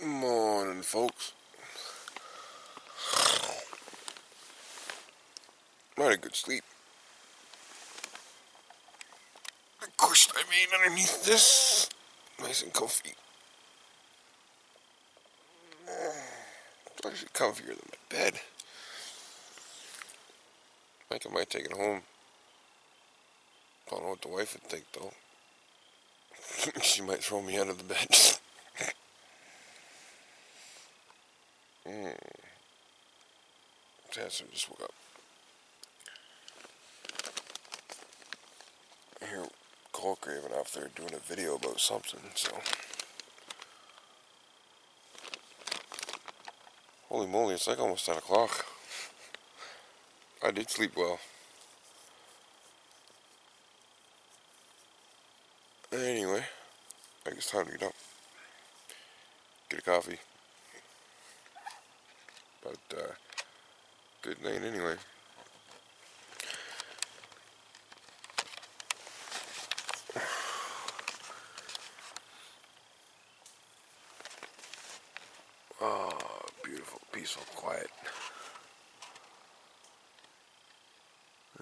Morning, folks. I had a good sleep. The cushion I made underneath this, nice and comfy. It's actually comfier than my bed. I think I might take it home. Don't know what the wife would think though. She might throw me out of the bed. Sansom just woke up. I hear Kullcraven out there doing a video about something, so. Holy moly, it's like almost 10 o'clock. I did sleep well. Anyway, I think it's time to get up. Get a coffee. But, good night anyway. Oh, beautiful, peaceful, quiet.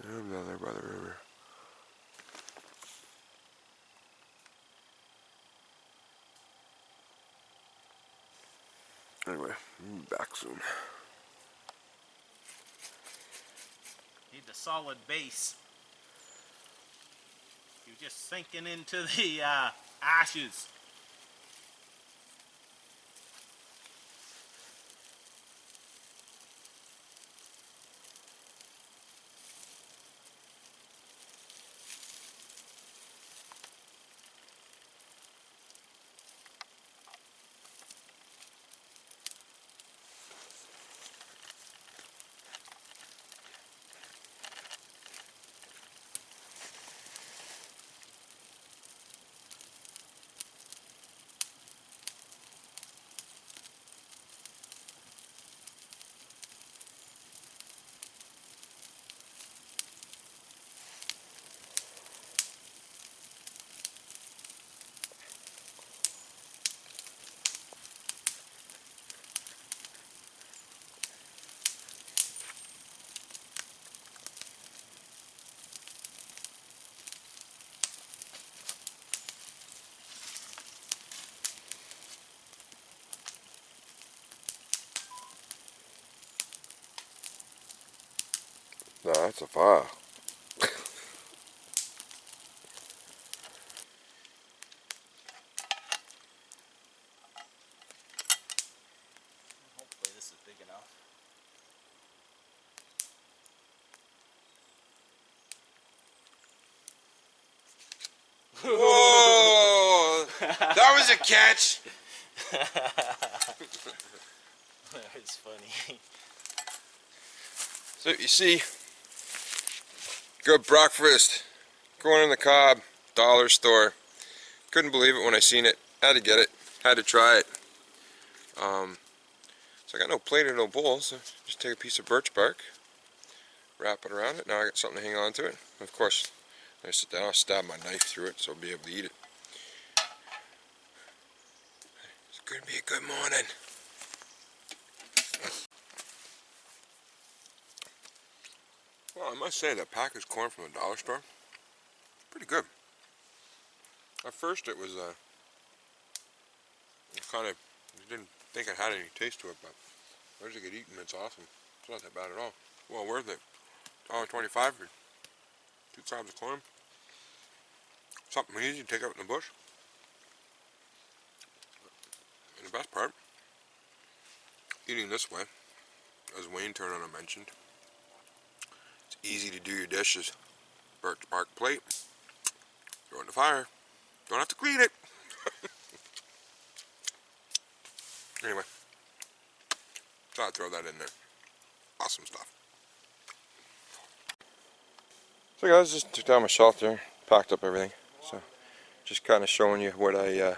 Another by the river. Anyway, back soon. Need the solid base. You're just sinking into the ashes. No, that's a fire. Hopefully this is big enough. Whoa! That was a catch! That is funny. So you see, good breakfast. Going in the Cobb dollar store. Couldn't believe it when I seen it. Had to get it. Had to try it. So I got no plate or no bowl, so just take a piece of birch bark, wrap it around it. Now I got something to hang on to it. Of course, when I sit down, I'll stab my knife through it so I'll be able to eat it. It's going to be a good morning. Well, I must say that packaged corn from the dollar store, pretty good. At first it was kind of, didn't think it had any taste to it, but once you get eaten, it's awesome. It's not that bad at all. Well worth it. $1.25 for 2 cobs of corn. Something easy to take out in the bush. And the best part, eating this way, as Wayne Turner mentioned, it's easy to do your dishes. Birch bark plate, throw it in the fire, don't have to clean it. Anyway, thought I'd throw that in there. Awesome stuff. So guys, just took down my shelter, packed up everything. So just kind of showing you what I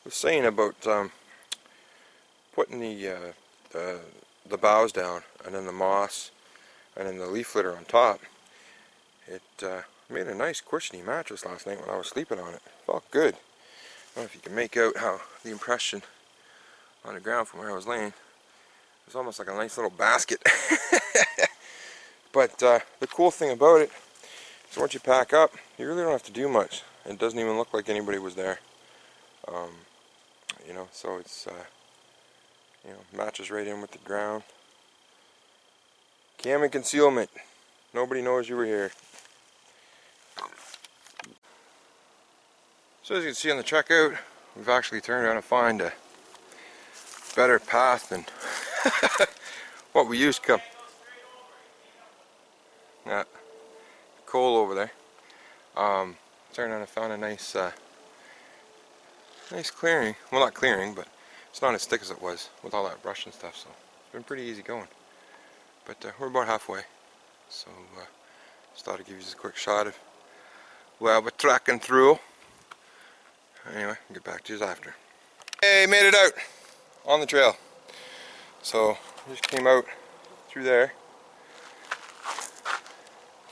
was saying about putting the boughs down and then the moss and then the leaf litter on top. It made a nice cushiony mattress last night when I was sleeping on it. Felt good. I don't know if you can make out how the impression on the ground from where I was laying. It's almost like a nice little basket. But the cool thing about it is once you pack up, you really don't have to do much. It doesn't even look like anybody was there. You know, so it's you know, matches right in with the ground. Cam and concealment. Nobody knows you were here. So as you can see on the trek out, we've actually turned around to find a better path than what we used to come. That coal over there. Turned around and found a nice nice clearing. Well, not clearing, but it's not as thick as it was with all that brush and stuff, so it's been pretty easy going. But we're about halfway, so just thought I'd give you just a quick shot of where we're trekking through. Anyway, I'll get back to you after. Hey, made it out on the trail. So just came out through there,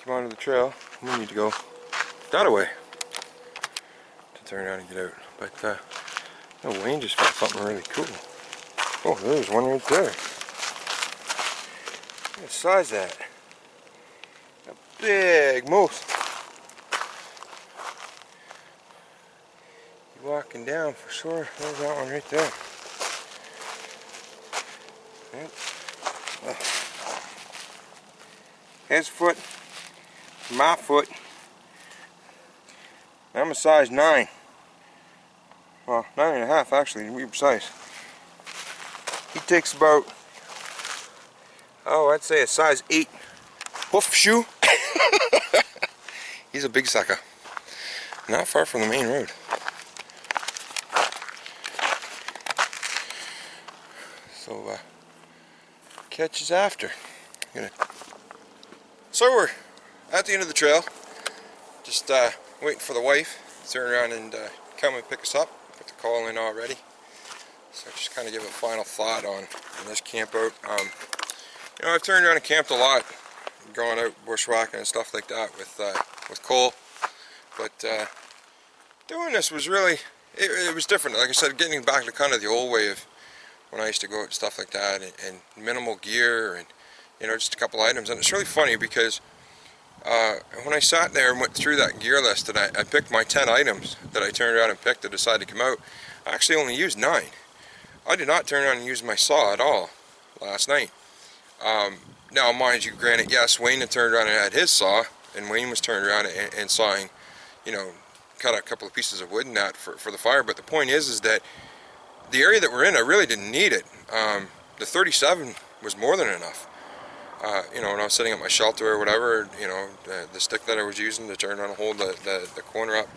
came onto the trail. We need to go that way to turn around and get out. But oh, Wayne just found something really cool. Oh, there's one right there. What size is that? A big moose. You're walking down for sure. There's that one right there. Yep. His foot, my foot. I'm a size 9. Well, 9.5 actually, to be precise. He takes about, oh, I'd say a size 8 hoof shoe. He's a big sucker. Not far from the main road. So, catches after. So we're at the end of the trail. Just waiting for the wife to turn around and come and pick us up. Put the call in already. So just kind of give a final thought on this camp out. You know, I've turned around and camped a lot, going out bushwhacking and stuff like that with Cole. But doing this was really, it was different. Like I said, getting back to kind of the old way of when I used to go out and stuff like that, and minimal gear, and you know, just a couple items. And it's really funny because when I sat there and went through that gear list, and I picked my 10 items that I turned around and picked to decide to come out, I actually only used 9. I did not turn around and use my saw at all last night. Now, mind you, granted, yes, Wayne had turned around and had his saw, and Wayne was turned around and sawing, you know, cut a couple of pieces of wood in that for the fire. But the point is that the area that we're in, I really didn't need it. The 37 was more than enough. You know, when I was setting up my shelter or whatever, you know, the stick that I was using to turn around and hold the corner up,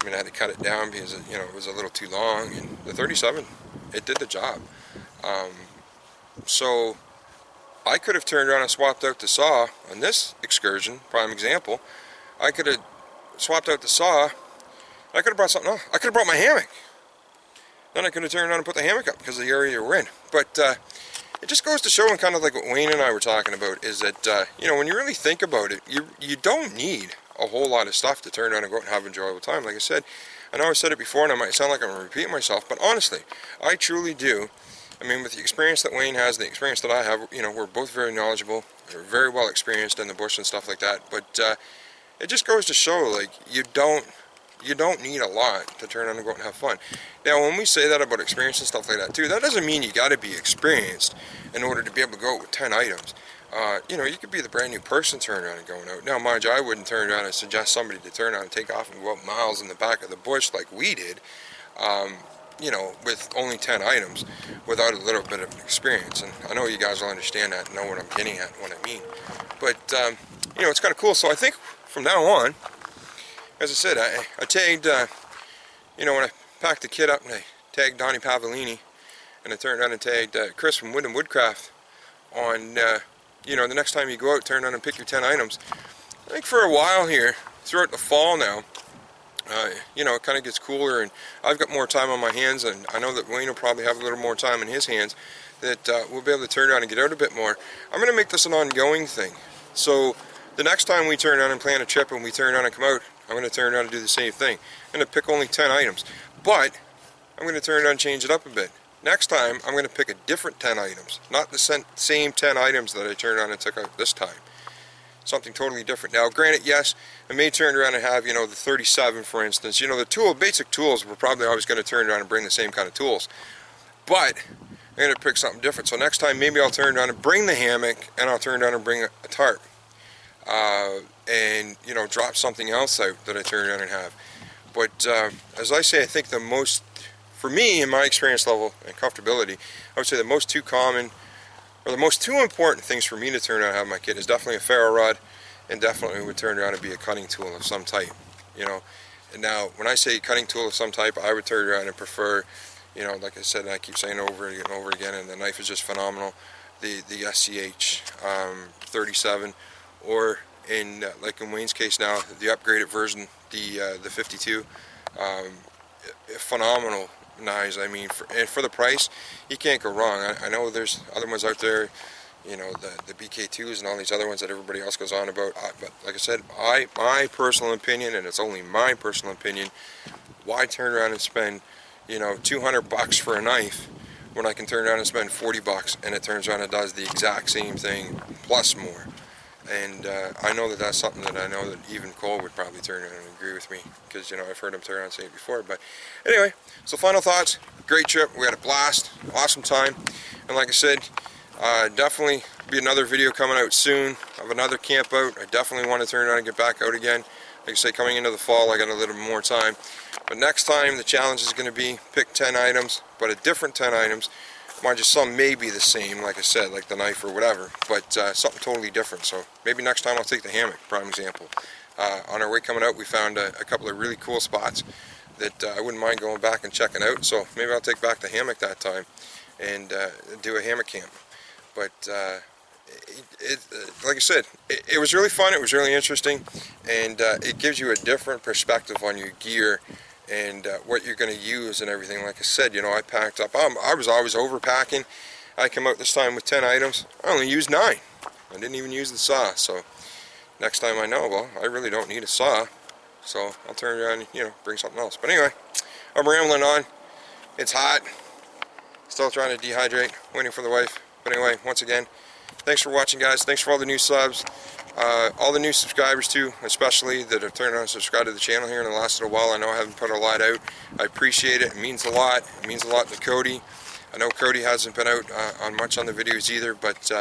I mean, I had to cut it down because, you know, it was a little too long, and the 37, it did the job. So I could have turned around and swapped out the saw on this excursion, prime example. I could have swapped out the saw, I could have brought something else. I could have brought my hammock. Then I could have turned around and put the hammock up because of the area we're in. But it just goes to show, and kind of like what Wayne and I were talking about, is that, you know, when you really think about it, you don't need a whole lot of stuff to turn around and go out and have an enjoyable time. Like I said, I know I said it before, and I might sound like I'm repeating myself, but honestly, I truly do. I mean, with the experience that Wayne has, the experience that I have, you know, we're both very knowledgeable, we're very well experienced in the bush and stuff like that, but it just goes to show, like, you don't need a lot to turn around and go out and have fun. Now, when we say that about experience and stuff like that too, that doesn't mean you got to be experienced in order to be able to go out with 10 items. You know, you could be the brand new person turning around and going out. Now, mind you, I wouldn't turn around and suggest somebody to turn around and take off and go out miles in the back of the bush like we did, you know, with only 10 items without a little bit of experience. And I know you guys will understand that and know what I'm getting at, what I mean. But, you know, it's kind of cool. So I think from now on, as I said, I tagged, you know, when I packed the kit up, and I tagged Donnie Pavellini, and I turned around and tagged Chris from Woodcraft on, you know, the next time you go out, turn around and pick your 10 items. I think for a while here, throughout the fall now, you know, it kind of gets cooler, and I've got more time on my hands, and I know that Wayne will probably have a little more time in his hands, that we'll be able to turn around and get out a bit more. I'm going to make this an ongoing thing. So the next time we turn around and plan a trip and we turn around and come out, I'm going to turn around and do the same thing. I'm going to pick only 10 items, but I'm going to turn around and change it up a bit. next time I'm going to pick a different 10 items. Not the same 10 items that I turned around and took out this time. Something totally different. Now granted, yes, I may turn around and have, you know, the 37 for instance. You know, the basic tools, we're probably always going to turn around and bring the same kind of tools. But I'm going to pick something different. So next time maybe I'll turn around and bring the hammock, and I'll turn around and bring a tarp. And, you know, drop something else out that I turn around and have. But as I say, I think the most, for me, in my experience level and comfortability, I would say the most two important things for me to turn around and have in my kit is definitely a ferro rod, and definitely would turn around and be a cutting tool of some type, you know. And now, when I say cutting tool of some type, I would turn around and prefer, you know, like I said, and I keep saying over and over again, and the knife is just phenomenal, the SCH 37, or in like in Wayne's case now, the upgraded version, the 52, phenomenal knives. I mean, for the price, you can't go wrong. I know there's other ones out there, you know, the BK2s and all these other ones that everybody else goes on about, but like I said, my personal opinion, and it's only my personal opinion, why turn around and spend, you know, $200 for a knife when I can turn around and spend $40 and it turns around and does the exact same thing plus more. And I know that that's something that I know that even Cole would probably turn around and agree with me, because, you know, I've heard him turn around and say it before. But anyway, so final thoughts, great trip, we had a blast, awesome time, and like I said, definitely be another video coming out soon of another camp out. I definitely want to turn around and get back out again. Like I say, coming into the fall, I got a little more time. But next time, the challenge is going to be pick 10 items, but a different 10 items. Mind you, some may be the same, like I said, like the knife or whatever, but something totally different. So maybe next time I'll take the hammock, prime example. On our way coming out, we found a couple of really cool spots that I wouldn't mind going back and checking out. So maybe I'll take back the hammock that time and do a hammock camp. But like I said, it was really fun, it was really interesting, and it gives you a different perspective on your gear and what you're going to use and everything. Like I said, you know, I packed up, I was always overpacking. I come out this time with 10 items, I only used 9. I didn't even use the saw. So next time I know, well, I really don't need a saw, so I'll turn around and, you know, bring something else. But anyway, I'm rambling on, it's hot, still trying to dehydrate, waiting for the wife. But anyway, once again, thanks for watching, guys. Thanks for all the new subs, all the new subscribers too, especially that have turned on and subscribed to the channel here in the last little while. I know I haven't put a lot out. I appreciate it. It means a lot. It means a lot to Cody. I know Cody hasn't been out on much on the videos either, but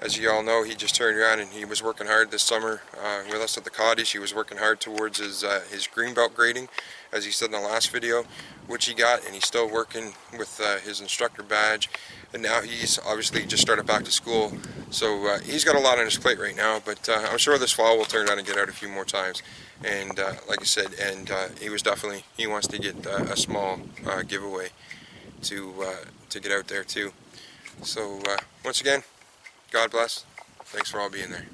as you all know, he just turned around and he was working hard this summer with us at the cottage. He was working hard towards his green belt grading, as he said in the last video, which he got, and he's still working with his instructor badge. And now he's obviously just started back to school, so he's got a lot on his plate right now, but I'm sure this fall we'll turn around and get out a few more times. And like I said, and he wants to get a small giveaway to get out there too. So once again, God bless. Thanks for all being there.